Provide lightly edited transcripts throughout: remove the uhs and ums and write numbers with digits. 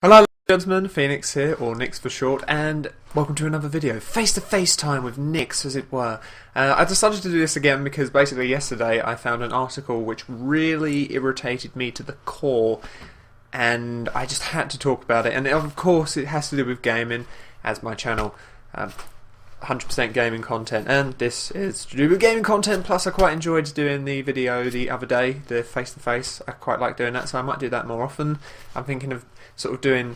Hello gentlemen, Phoe'Nix here, or Nix for short, and welcome to another video. Face-to-face time with Nix, as it were. I decided to do this again because basically yesterday I found an article which really irritated me to the core, and I just had to talk about it. And of course it has to do with gaming, as my channel 100% gaming content, and this is to do with gaming content. Plus I quite enjoyed doing the video the other day, the face-to-face. I quite like doing that, so I might do that more often. I'm thinking of sort of doing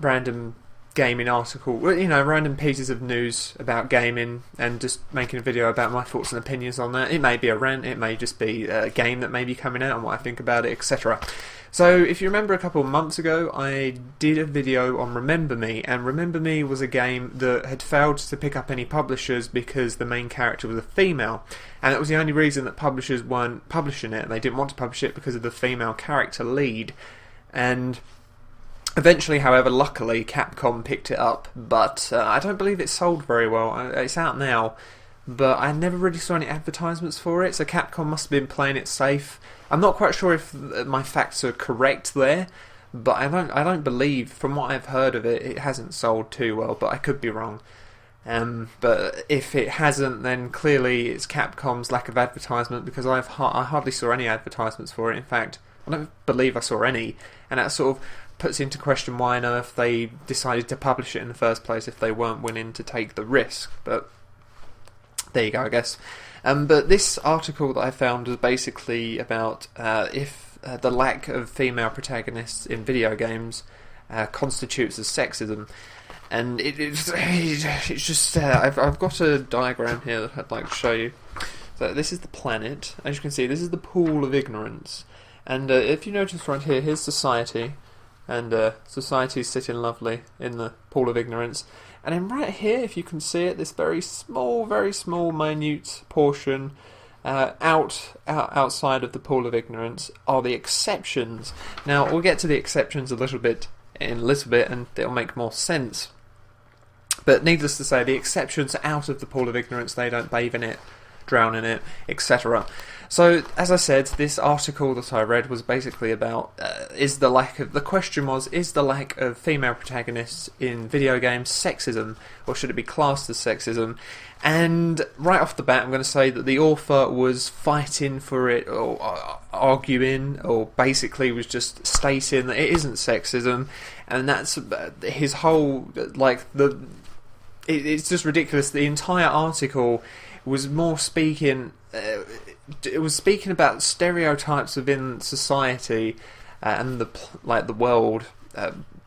random gaming random pieces of news about gaming and just making a video about my thoughts and opinions on that. It may be a rant, it may just be a game that may be coming out and what I think about it, etc. So if you remember a couple of months ago I did a video on Remember Me, and Remember Me was a game that had failed to pick up any publishers because the main character was a female, and that was the only reason that publishers weren't publishing it. They didn't want to publish it because of the female character lead. And eventually, however, luckily, Capcom picked it up, but I don't believe it sold very well. It's out now, but I never really saw any advertisements for it, so Capcom must have been playing it safe. I'm not quite sure if my facts are correct there, but I don't believe, from what I've heard of it, it hasn't sold too well, but I could be wrong. But if it hasn't, then clearly it's Capcom's lack of advertisement, because I hardly saw any advertisements for it. In fact, I don't believe I saw any, and that sort of puts into question why on earth they decided to publish it in the first place if they weren't willing to take the risk. But there you go, I guess. But this article that I found was basically about if the lack of female protagonists in video games constitutes as sexism. And it's just I've got a diagram here that I'd like to show you. So this is the planet. As you can see, this is the pool of ignorance. And if you notice right here, here's society. And society's sitting lovely in the pool of ignorance. And then right here, if you can see it, this very small, minute portion outside of the pool of ignorance are the exceptions. Now, we'll get to the exceptions in a little bit, and it'll make more sense. But needless to say, the exceptions are out of the pool of ignorance. They don't bathe in it, drown in it, etc. So, as I said, this article that I read was basically about is the lack of female protagonists in video games sexism, or should it be classed as sexism? And right off the bat, I'm going to say that the author was fighting for it, or arguing, or basically was just stating that it isn't sexism, and that's his whole, it's just ridiculous. The entire article was more speaking. It was speaking about stereotypes within society and the world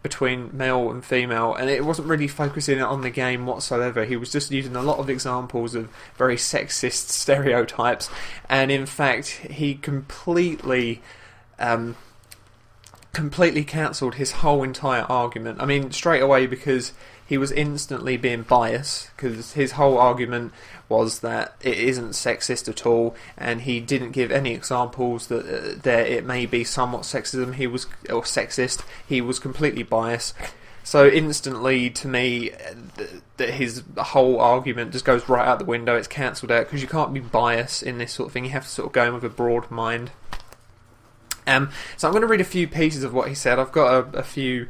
between male and female, and it wasn't really focusing on the game whatsoever. He was just using a lot of examples of very sexist stereotypes, and in fact, he completely cancelled his whole entire argument. I mean, straight away, because he was instantly being biased, because his whole argument was that it isn't sexist at all, and he didn't give any examples that it may be somewhat sexism. Or sexist. He was completely biased. So instantly, to me, that his whole argument just goes right out the window. It's cancelled out, because you can't be biased in this sort of thing. You have to sort of go in with a broad mind. So I'm going to read a few pieces of what he said. I've got a few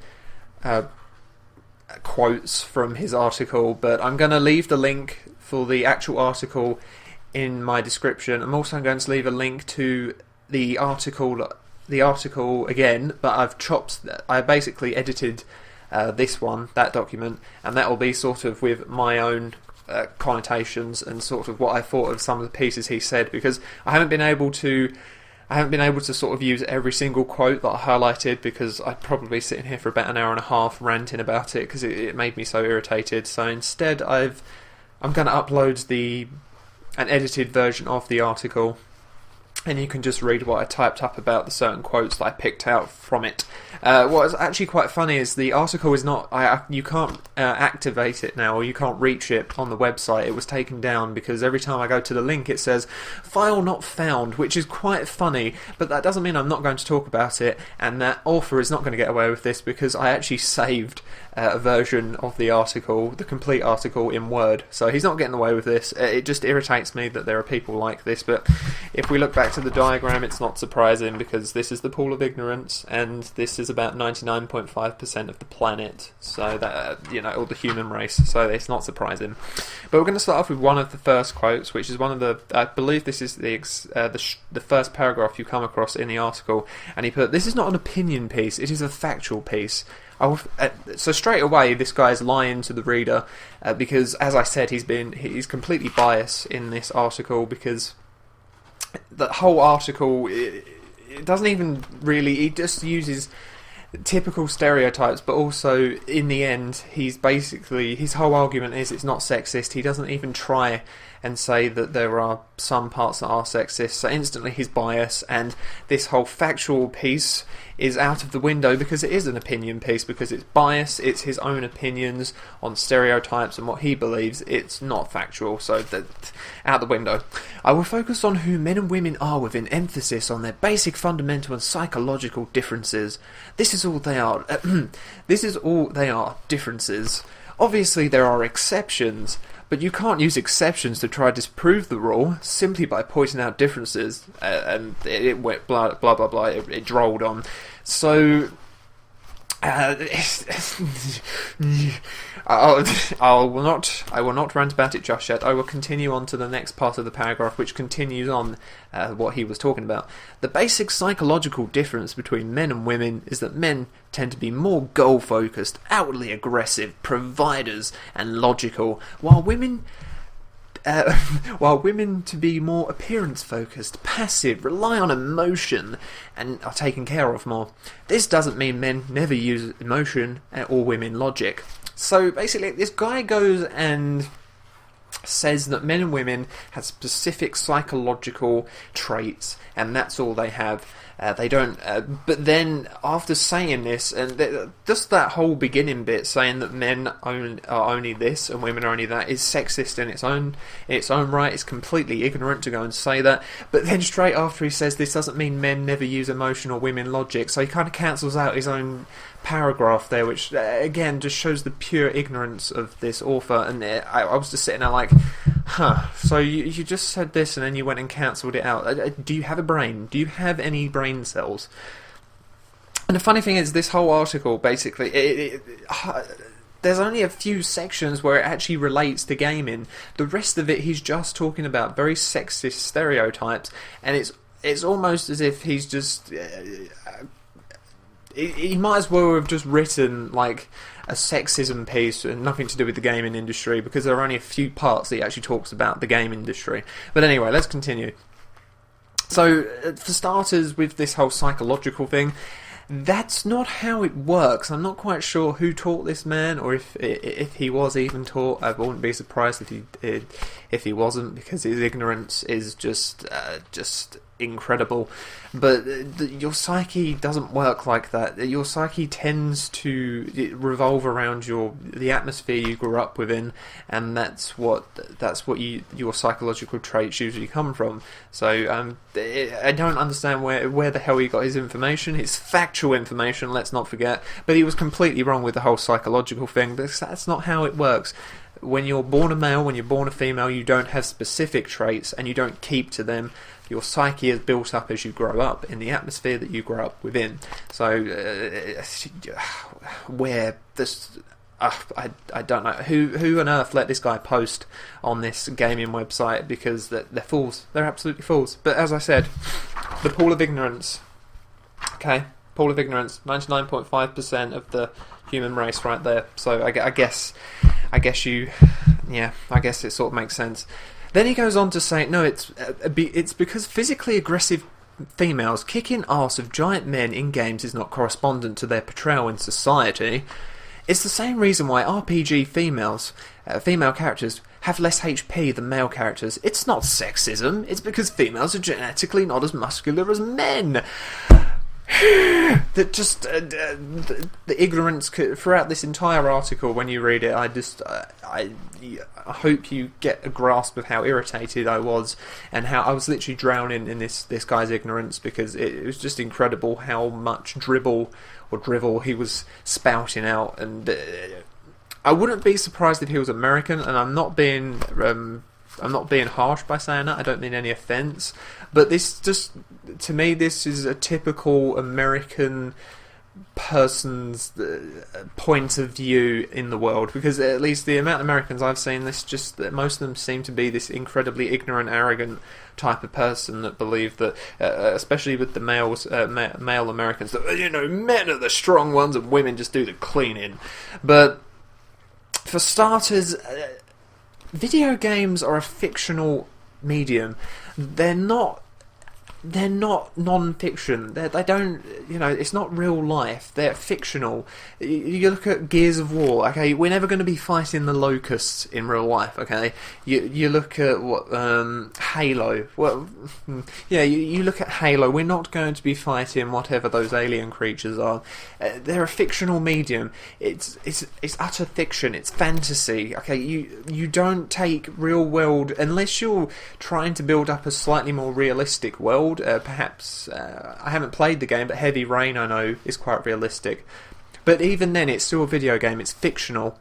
quotes from his article, but I'm going to leave the link for the actual article in my description. I'm also going to leave a link to the article again, but I basically edited that document, and that will be sort of with my own connotations and sort of what I thought of some of the pieces he said, because I haven't been able to sort of use every single quote that I highlighted, because I'd probably be sitting here for about an hour and a half ranting about it, because it made me so irritated. So instead, I'm going to upload an edited version of the article, and you can just read what I typed up about the certain quotes that I picked out from it. What is actually quite funny is the article is not... you can't activate it now, or you can't reach it on the website. It was taken down because every time I go to the link it says, "File not found," which is quite funny, but that doesn't mean I'm not going to talk about it, and that author is not going to get away with this, because I actually saved a version of the article, the complete article, in Word. So he's not getting away with this. It just irritates me that there are people like this, but if we look back to to the diagram, it's not surprising because this is the pool of ignorance, and this is about 99.5% of the planet. So that or the human race. So it's not surprising. But we're going to start off with one of the first quotes, which is one of the. I believe this is the first paragraph you come across in the article, and he put, "This is not an opinion piece; it is a factual piece." So straight away, this guy's lying to the reader because, as I said, he's completely biased in this article because the whole article it doesn't even really. He just uses typical stereotypes, but also in the end, he's basically his whole argument is it's not sexist. He doesn't even try and say that there are some parts that are sexist, so instantly he's biased, and this whole factual piece is out of the window because it is an opinion piece, because it's biased, it's his own opinions on stereotypes and what he believes. It's not factual, so out the window. I will focus on who men and women are with an emphasis on their basic fundamental and psychological differences. This is all they are. This is all they are, differences. Obviously there are exceptions, but you can't use exceptions to try to disprove the rule simply by pointing out differences. And it went blah blah blah blah. It drolled on. So I will not rant about it just yet. I will continue on to the next part of the paragraph, which continues on what he was talking about. The basic psychological difference between men and women is that men tend to be more goal-focused, outwardly aggressive, providers, and logical, while women to be more appearance-focused, passive, rely on emotion, and are taken care of more. This doesn't mean men never use emotion or women logic. So basically, this guy goes and says that men and women have specific psychological traits, and that's all they have. They don't. But then, after saying this, and just that whole beginning bit, saying that men are only this and women are only that, is sexist in its own right. It's completely ignorant to go and say that. But then straight after he says this doesn't mean men never use emotion or women logic, so he kind of cancels out his own paragraph there, which again just shows the pure ignorance of this author. And I was just sitting there like, so you just said this and then you went and cancelled it out. Do you have a brain? Do you have any brain cells? And the funny thing is, this whole article basically there's only a few sections where it actually relates to gaming. The rest of it he's just talking about very sexist stereotypes, and it's almost as if he's just he might as well have just written like a sexism piece and nothing to do with the gaming industry, because there are only a few parts that he actually talks about the game industry. But anyway, let's continue. So, for starters, with this whole psychological thing, that's not how it works. I'm not quite sure who taught this man, or if he was even taught. I wouldn't be surprised if he wasn't, because his ignorance is just incredible. But your psyche doesn't work like that. Your psyche tends to revolve around the atmosphere you grew up within, and that's what your psychological traits usually come from. So I don't understand where the hell he got his information. It's factual information, let's not forget, but he was completely wrong with the whole psychological thing. That's not how it works. When you're born a male, when you're born a female, you don't have specific traits and you don't keep to them. Your psyche is built up as you grow up in the atmosphere that you grow up within. So where this I don't know who on earth let this guy post on this gaming website, because they're fools. They're absolutely fools. But as I said, the pool of ignorance. Okay, pool of ignorance. 99.5% of the human race right there. So I guess it sort of makes sense. Then he goes on to say, no, it's because physically aggressive females kicking arse of giant men in games is not correspondent to their portrayal in society. It's the same reason why RPG female characters, have less HP than male characters. It's not sexism, it's because females are genetically not as muscular as men. That just the ignorance throughout this entire article. When you read it, I hope you get a grasp of how irritated I was, and how I was literally drowning in this guy's ignorance, because it was just incredible how much drivel he was spouting out. And I wouldn't be surprised if he was American, and I'm not being I'm not being harsh by saying that. I don't mean any offence, but this just, to me, this is a typical American person's point of view in the world, because at least the amount of Americans I've seen, this just that most of them seem to be this incredibly ignorant, arrogant type of person that believe that, especially with the male Americans, that men are the strong ones and women just do the cleaning. But for starters, video games are a fictional medium. They're not non-fiction. They don't, it's not real life. They're fictional. You look at Gears of War, okay, we're never going to be fighting the locusts in real life, okay? You look at what Halo. Well, yeah, you look at Halo, we're not going to be fighting whatever those alien creatures are. They're a fictional medium. It's utter fiction. It's fantasy, okay? You don't take real world, unless you're trying to build up a slightly more realistic world. Perhaps I haven't played the game, but Heavy Rain I know is quite realistic. But even then, it's still a video game. It's fictional.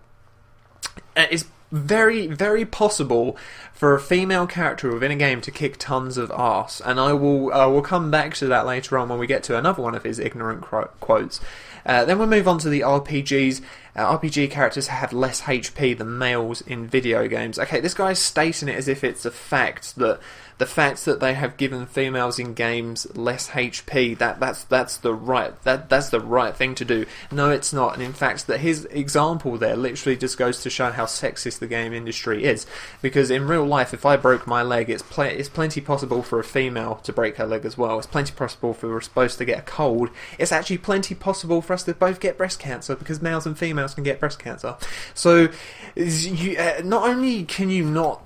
It's very, very possible for a female character within a game to kick tons of arse, and I will come back to that later on when we get to another one of his ignorant quotes. Then we'll move on to the RPGs. RPG characters have less HP than males in video games. Okay, this guy's stating it as if it's a fact that the fact that they have given females in games less HP, that's the right thing to do. No, it's not. And in fact, that his example there literally just goes to show how sexist the game industry is. Because in real life, if I broke my leg, it's plenty possible for a female to break her leg as well. It's plenty possible for us both to get a cold. It's actually plenty possible for us to both get breast cancer, because males and females can get breast cancer. So, not only can you not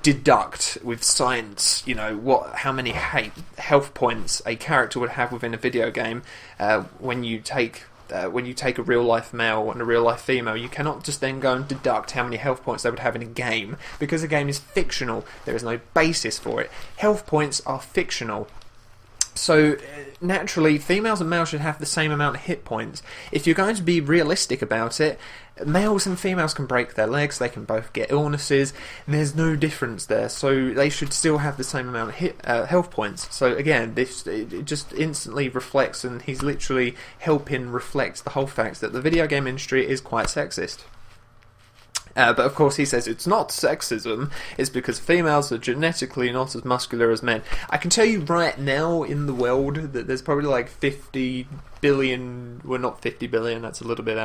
deduct with science, how many health points a character would have within a video game when you take a real life male and a real life female. You cannot just then go and deduct how many health points they would have in a game, because a game is fictional. There is no basis for it. Health points are fictional. So, naturally, females and males should have the same amount of hit points. If you're going to be realistic about it, males and females can break their legs, they can both get illnesses, there's no difference there, so they should still have the same amount of health points. So again, it just instantly reflects, and he's literally helping reflect the whole fact that the video game industry is quite sexist. But of course he says it's not sexism, it's because females are genetically not as muscular as men. I can tell you right now in the world that there's probably like 50 billion, well not 50 billion, that's a little bit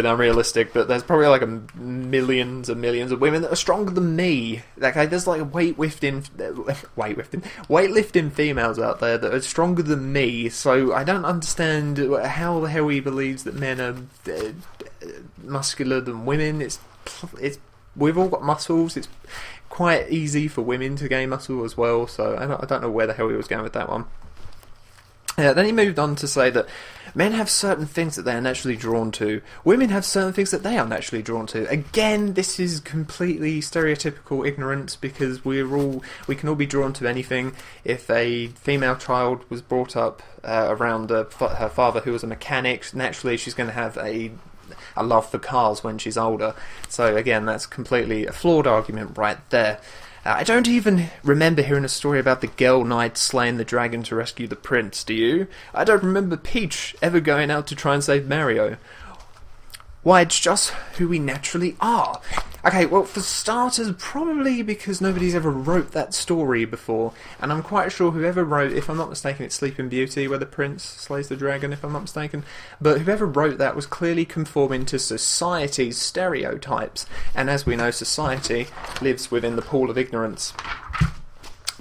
unrealistic, but there's probably like millions and millions of women that are stronger than me. Okay, there's like weightlifting females out there that are stronger than me, so I don't understand how the hell he believes that men are muscular than women. We've all got muscles. It's quite easy for women to gain muscle as well, so I don't know where the hell he was going with that one. Then he moved on to say that men have certain things that they are naturally drawn to. Women have certain things that they are naturally drawn to. Again, this is completely stereotypical ignorance, because we can all be drawn to anything. If a female child was brought up around her father who was a mechanic, naturally she's going to have a love for cars when she's older. So again, that's completely a flawed argument right there. I don't even remember hearing a story about the girl knight slaying the dragon to rescue the prince, do you? I don't remember Peach ever going out to try and save Mario. Why, it's just who we naturally are. Okay, well, for starters, probably because nobody's ever wrote that story before, and I'm quite sure whoever wrote, if I'm not mistaken, it's Sleeping Beauty, where the prince slays the dragon, if I'm not mistaken, but whoever wrote that was clearly conforming to society's stereotypes, and as we know, society lives within the pool of ignorance,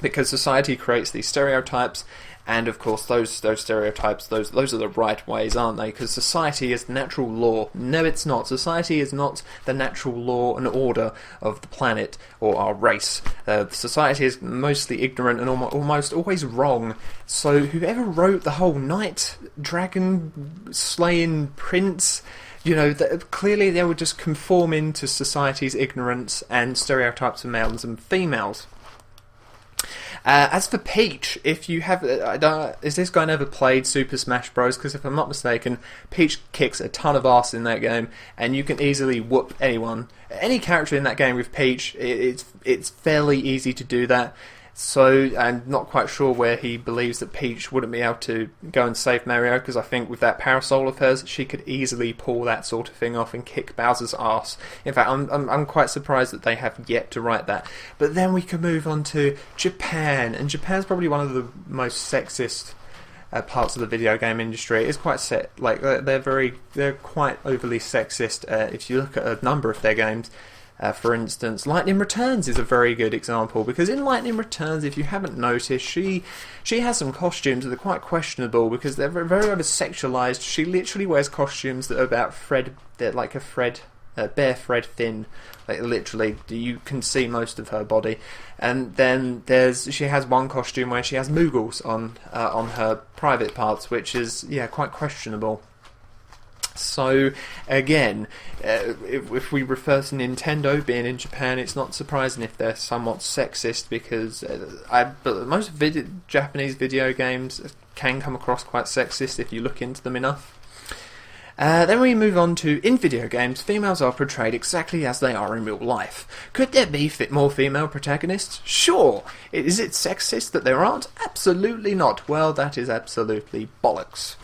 because society creates these stereotypes. And of course, those stereotypes, those are the right ways, aren't they? Because society is natural law. No, it's not. Society is not the natural law and order of the planet or our race. Society is mostly ignorant and almost always wrong. So whoever wrote the whole knight, dragon, slaying prince, clearly they were just conforming to society's ignorance and stereotypes of males and females. As for Peach, if you have, is this guy never played Super Smash Bros? Because if I'm not mistaken, Peach kicks a ton of ass in that game, and you can easily whoop anyone, any character in that game with Peach. It's fairly easy to do that. So I'm not quite sure where he believes that Peach wouldn't be able to go and save Mario, because I think with that parasol of hers, she could easily pull that sort of thing off and kick Bowser's ass. In fact, I'm quite surprised that they have yet to write that. But then we can move on to Japan, and Japan's probably one of the most sexist parts of the video game industry. It's quite they're quite overly sexist. If you look at a number of their games. For instance, Lightning Returns is a very good example, because in Lightning Returns, if you haven't noticed, she has some costumes that are quite questionable because they're very over-sexualized. She literally wears costumes that are about they're like bare thread thin, like literally you can see most of her body. And then she has one costume where she has Moogles on her private parts, which is quite questionable. So, again, if we refer to Nintendo being in Japan, it's not surprising if they're somewhat sexist, because most Japanese video games can come across quite sexist if you look into them enough. Then we move on to, in video games, females are portrayed exactly as they are in real life. Could there be more female protagonists? Sure. Is it sexist that there aren't? Absolutely not. Well, that is absolutely bollocks.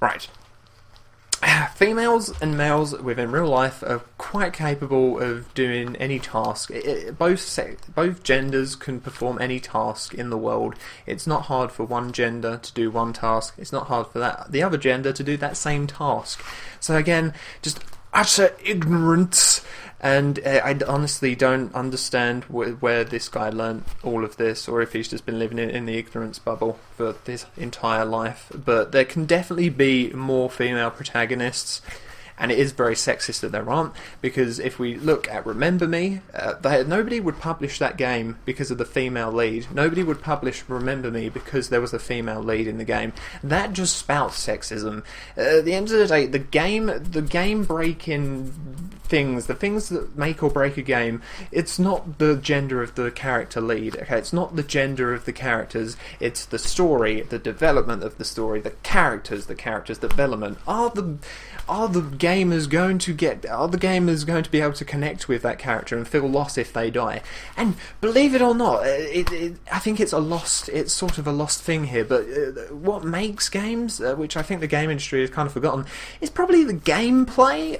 Right. Females and males within real life are quite capable of doing any task. Both genders can perform any task in the world. It's not hard for one gender to do one task. It's not hard for the other gender to do that same task. So again, just utter ignorance. And I honestly don't understand where this guy learned all of this, or if he's just been living in the ignorance bubble for his entire life. But there can definitely be more female protagonists, and it is very sexist that there aren't, because if we look at Remember Me, nobody would publish that game because of the female lead. Nobody would publish Remember Me because there was a female lead in the game. That just spouts sexism. At the end of the day, the game-breaking things, the things that make or break a game, it's not the gender of the character lead, okay? It's not the gender of the characters, it's the story, the development of the story, the characters development. Are the gamers going to be able to connect with that character and feel lost if they die? And believe it or not, I think it's sort of a lost thing here, but what makes games, which I think the game industry has kind of forgotten, is probably the gameplay.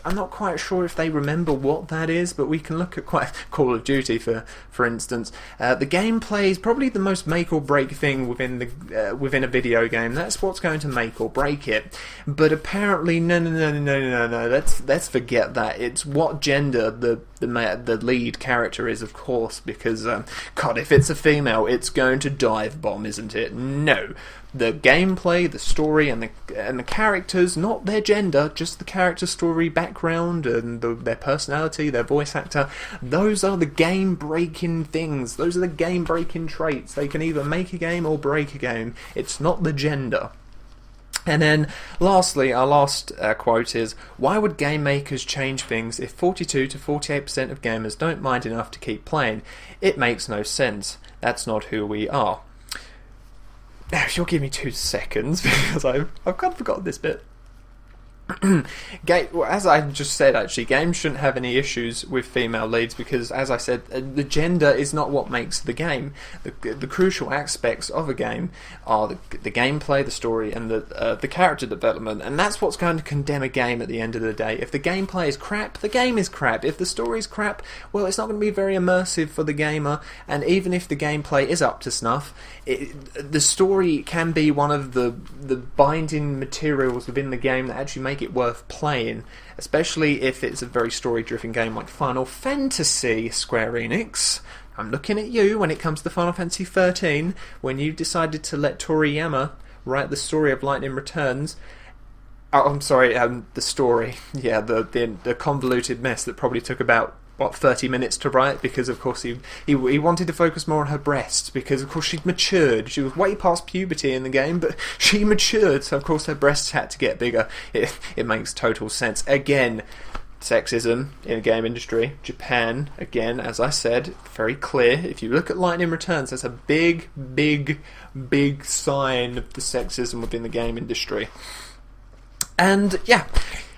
I'm not quite sure if they remember what that is, but we can look at Call of Duty for instance. The gameplay is probably the most make or break thing within a video game. That's what's going to make or break it. But apparently, no. Let's forget that. It's what gender the lead character is, of course, because God, if it's a female, it's going to dive bomb, isn't it? No. The gameplay, the story, and the characters, not their gender, just the character story, background, and their personality, their voice actor. Those are the game-breaking things. Those are the game-breaking traits. They can either make a game or break a game. It's not the gender. And then, lastly, our last quote is, why would game makers change things if 42 to 48% of gamers don't mind enough to keep playing? It makes no sense. That's not who we are. Now, if you'll give me 2 seconds, because I've kind of forgotten this bit. As I just said, actually, games shouldn't have any issues with female leads because, as I said, the gender is not what makes the game. The crucial aspects of a game are the gameplay, the story, and the character development, and that's what's going to condemn a game at the end of the day. If the gameplay is crap, the game is crap. If the story is crap, well, it's not going to be very immersive for the gamer, and even if the gameplay is up to snuff, the story can be one of the binding materials within the game that actually make it worth playing, especially if it's a very story-driven game like Final Fantasy. Square Enix, I'm looking at you when it comes to Final Fantasy 13, when you decided to let Toriyama write the story of Lightning Returns. Oh, I'm sorry, the story. Yeah, the convoluted mess that probably took about 30 minutes to write, because of course he wanted to focus more on her breasts, because of course she'd matured. She was way past puberty in the game, but she matured, so of course her breasts had to get bigger. It makes total sense. Again, sexism in the game industry. Japan, again, as I said, very clear. If you look at Lightning Returns, that's a big, big, big sign of the sexism within the game industry. And yeah,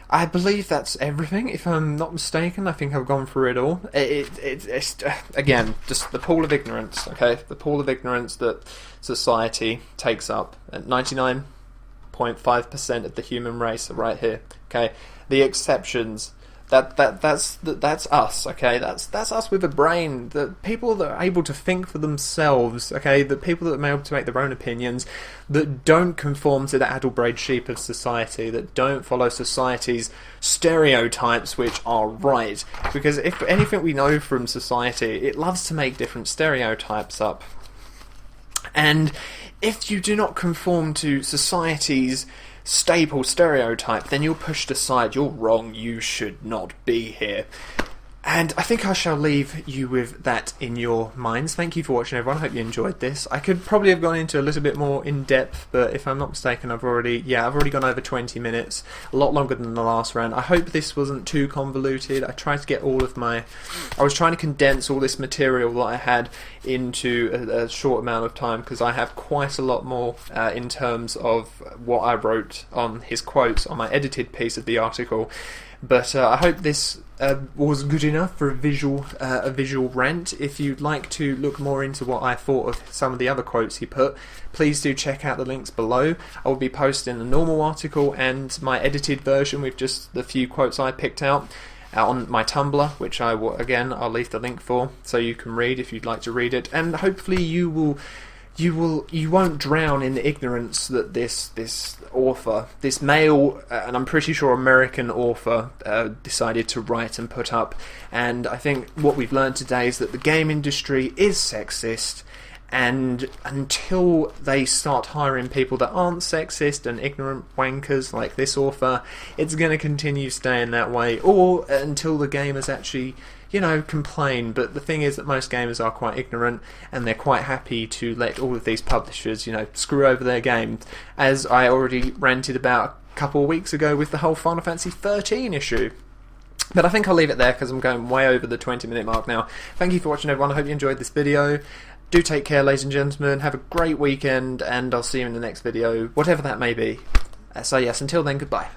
I believe that's everything. If I'm not mistaken, I think I've gone through it all. It's again, just the pool of ignorance, okay? The pool of ignorance that society takes up. At 99.5% of the human race are right here, okay? The exceptions, that's us, okay? That's us with a brain. The people that are able to think for themselves, okay? The people that are able to make their own opinions, that don't conform to the addle-brained sheep of society, that don't follow society's stereotypes, which are right. Because if anything we know from society, it loves to make different stereotypes up. And if you do not conform to society's staple stereotype, then you're pushed aside, you're wrong, you should not be here. And I think I shall leave you with that in your minds. Thank you for watching, everyone. I hope you enjoyed this. I could probably have gone into a little bit more in depth, but if I'm not mistaken, I've already gone over 20 minutes, a lot longer than the last rant. I hope this wasn't too convoluted. I tried to get I was trying to condense all this material that I had into a short amount of time, because I have quite a lot more in terms of what I wrote on his quotes on my edited piece of the article. But I hope this was good enough for a visual rant. If you'd like to look more into what I thought of some of the other quotes he put, please do check out the links below. I will be posting a normal article and my edited version with just the few quotes I picked out on my Tumblr, which I'll leave the link for, so you can read if you'd like to read it. And hopefully you won't drown in the ignorance that this author, this male, and I'm pretty sure American author, decided to write and put up. And I think what we've learned today is that the game industry is sexist, and until they start hiring people that aren't sexist and ignorant wankers like this author, it's going to continue staying that way, or until the gamers actually, complain. But the thing is that most gamers are quite ignorant, and they're quite happy to let all of these publishers, screw over their games, as I already ranted about a couple of weeks ago with the whole Final Fantasy 13 issue. But I think I'll leave it there, because I'm going way over the 20-minute mark now. Thank you for watching, everyone. I hope you enjoyed this video. Do take care, ladies and gentlemen. Have a great weekend, and I'll see you in the next video, whatever that may be. So yes, until then, goodbye.